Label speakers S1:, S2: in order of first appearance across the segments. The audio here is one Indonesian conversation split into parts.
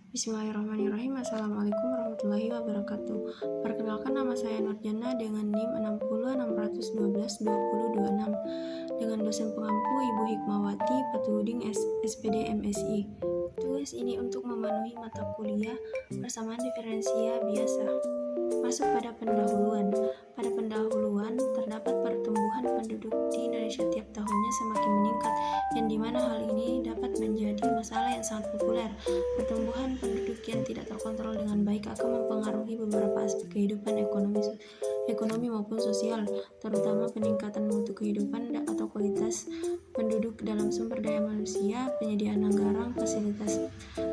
S1: Bismillahirrahmanirrahim. Assalamualaikum warahmatullahi wabarakatuh. Perkenalkan, nama saya Nurjana dengan NIM 606122026 dengan dosen pengampu Ibu Hikmawati Patuhuding SPD MSI. Tugas ini untuk memenuhi mata kuliah persamaan diferensia biasa. Masuk pada pendahuluan. Pada pendahuluan terdapat pertumbuhan penduduk di Indonesia tiap tahunnya semakin meningkat, yang dimana hal ini dapat menjadi masalah yang sangat populer. Pertumbuhan penduduk yang tidak terkontrol dengan baik akan mempengaruhi beberapa aspek kehidupan ekonomi maupun sosial, terutama peningkatan mutu kehidupan atau kualitas penduduk dalam sumber daya manusia, penyediaan anggaran, fasilitas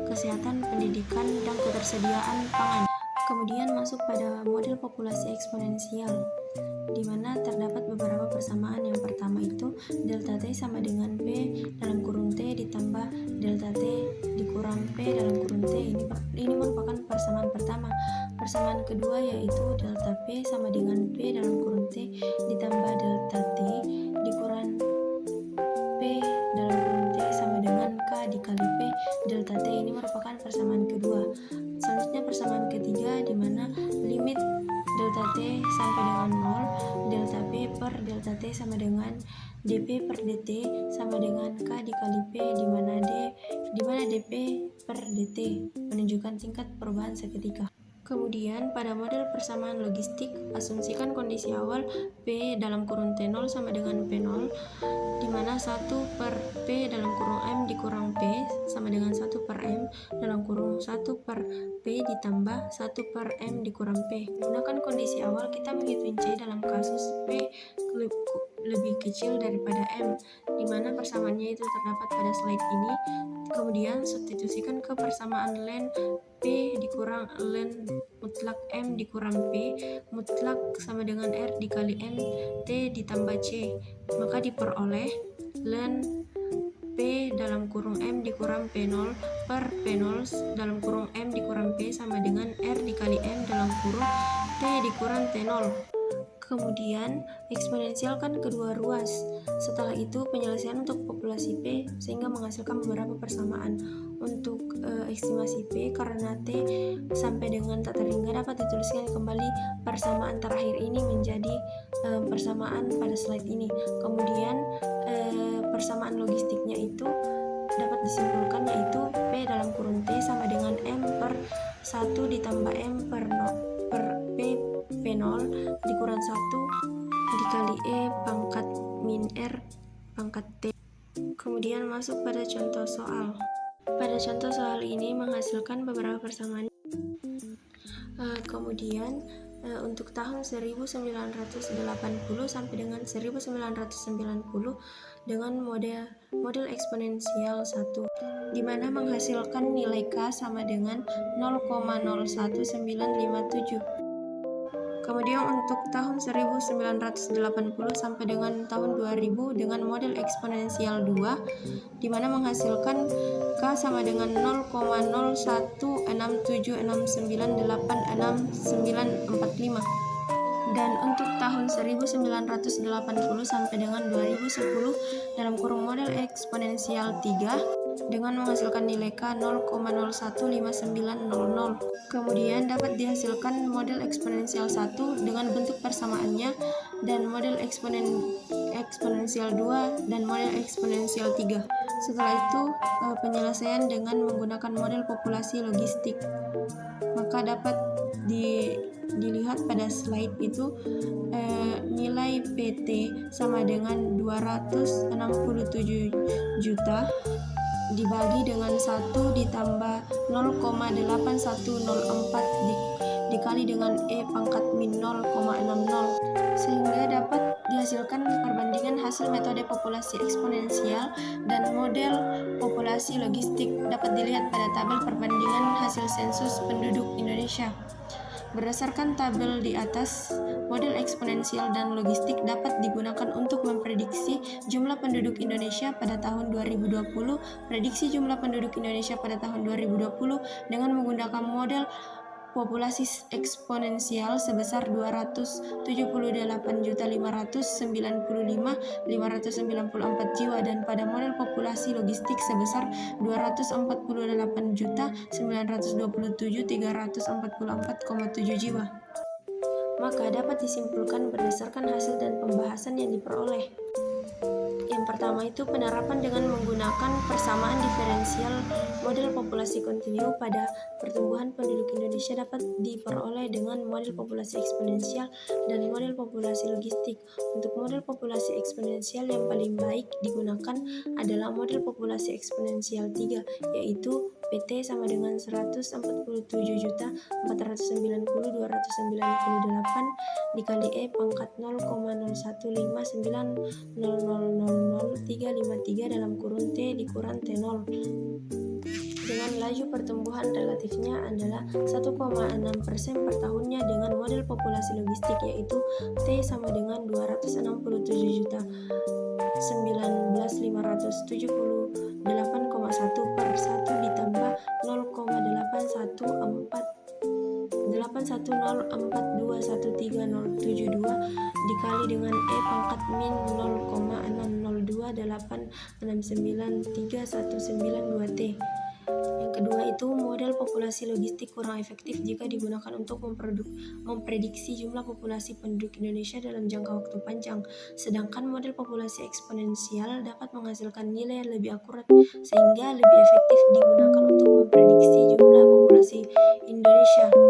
S1: kesehatan, pendidikan, dan ketersediaan pangan. Kemudian masuk pada model populasi eksponensial, di mana terdapat beberapa persamaan. Yang pertama itu delta T sama dengan P dalam kurung T ditambah delta T dikurang P dalam kurung T. Ini merupakan persamaan pertama. Persamaan kedua yaitu delta P sama dengan P dalam kurung T ditambah delta T dikurang P dalam kurung T sama dengan K dikali P delta T. Ini merupakan persamaan kedua. Selanjutnya persamaan ketiga, di mana limit delta T sampai dengan 0, delta P per delta T sama dengan dP per dt sama dengan K dikali P, di mana dP per dt menunjukkan tingkat perubahan seketika. Kemudian pada model persamaan logistik, asumsikan kondisi awal P dalam kurung T0 sama dengan P0, di mana 1 per P dalam kurung M dikurang P sama dengan 1 per M dalam kurung 1 per P ditambah 1 per M dikurang P. Gunakan kondisi awal, kita menghitung C dalam kasus P lebih kecil daripada M, di mana persamaannya itu terdapat pada slide ini. Kemudian substitusikan ke persamaan len P dikurang len mutlak M dikurang P mutlak sama dengan R dikali M T ditambah C, maka diperoleh len P dalam kurung M dikurang P0 per P0 dalam kurung M dikurang P sama dengan R dikali M dalam kurung T dikurang T0. Kemudian eksponensialkan kedua ruas. Setelah itu penyelesaian untuk populasi P sehingga menghasilkan beberapa persamaan. Untuk estimasi P karena T sampai dengan tak terhingga dapat dituliskan kembali persamaan terakhir ini menjadi persamaan pada slide ini. Kemudian persamaan logistiknya itu dapat disimpulkan yaitu P dalam kurung T sama dengan M per 1 ditambah M per P P0 dikurang 1 dikali E pangkat min R pangkat T. Kemudian masuk pada contoh soal. Pada contoh soal ini menghasilkan beberapa persamaan. Kemudian untuk tahun 1980 sampai dengan 1990 dengan model eksponensial 1, di mana menghasilkan nilai K sama dengan 0,01957. Kemudian untuk tahun 1980 sampai dengan tahun 2000 dengan model eksponensial 2, di mana menghasilkan K sama dengan 0,016769864945. Dan untuk tahun 1980 sampai dengan 2010 dalam kurung model eksponensial 3 dengan menghasilkan nilai K 0,015900. Kemudian dapat dihasilkan model eksponensial 1 dengan bentuk persamaannya dan model eksponensial 2 dan model eksponensial 3. Setelah itu penyelesaian dengan menggunakan model populasi logistik. Maka dapat dilihat pada slide itu nilai PT sama dengan 267 juta dibagi dengan 1 ditambah 0,8104 dikali dengan E pangkat min 0,60, sehingga dapat dihasilkan perbandingan hasil metode populasi eksponensial dan model populasi logistik. Dapat dilihat pada tabel perbandingan hasil sensus penduduk Indonesia. Berdasarkan tabel di atas, model eksponensial dan logistik dapat digunakan untuk memprediksi jumlah penduduk Indonesia pada tahun 2020, prediksi jumlah penduduk Indonesia pada tahun 2020 dengan menggunakan model populasi eksponensial sebesar 278.595.594 jiwa, dan pada model populasi logistik sebesar 248.927.344,7 jiwa. Maka dapat disimpulkan berdasarkan hasil dan pembahasan yang diperoleh. Yang pertama itu penerapan dengan menggunakan persamaan diferensial model populasi kontinu pada pertumbuhan penduduk Indonesia dapat diperoleh dengan model populasi eksponensial dan model populasi logistik. Untuk model populasi eksponensial yang paling baik digunakan adalah model populasi eksponensial 3, yaitu PT sama dengan 147.490.298 dikali E pangkat 0,0159000353 dalam kurun T dikurang T0 dengan laju pertumbuhan relatifnya adalah 1,6% per tahunnya dengan model populasi logistik, yaitu T sama dengan 267.19578,1 per 1 ditambah 0,810421130772 dikali dengan E pangkat min 0,602869319 T. Yang kedua itu model populasi logistik kurang efektif jika digunakan untuk memprediksi jumlah populasi penduduk Indonesia dalam jangka waktu panjang. Sedangkan model populasi eksponensial dapat menghasilkan nilai yang lebih akurat sehingga lebih efektif digunakan untuk memprediksi jumlah populasi Indonesia.